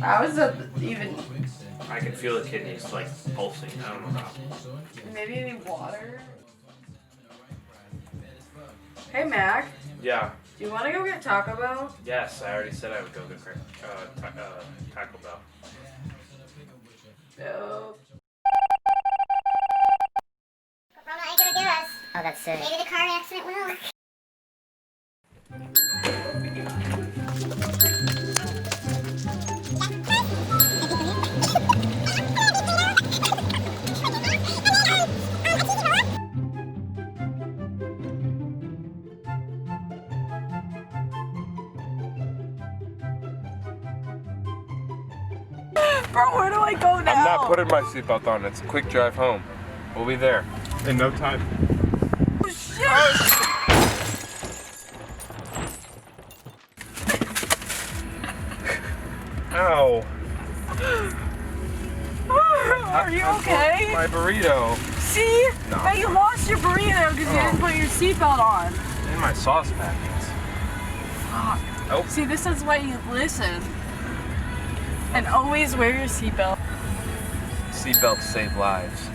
How is that even? I can feel the kidneys like pulsing. I don't know how. Maybe you need water? Hey Mac, Yeah. do you want to go get Taco Bell? Yes, I already said I would go get Taco Bell. No. Corona ain't gonna get us. Oh, that's sick. Maybe the car accident will. Bro, where do I go now? I'm not putting my seatbelt on. It's a quick drive home. We'll be there in no time. Oh, shit! Ow. Are you okay? My burrito. See? No. Now you lost your burrito because you didn't put your seatbelt on. And my sauce packets. Fuck. Oh. See, this is why you listen. And always wear your seatbelt. Seatbelts save lives.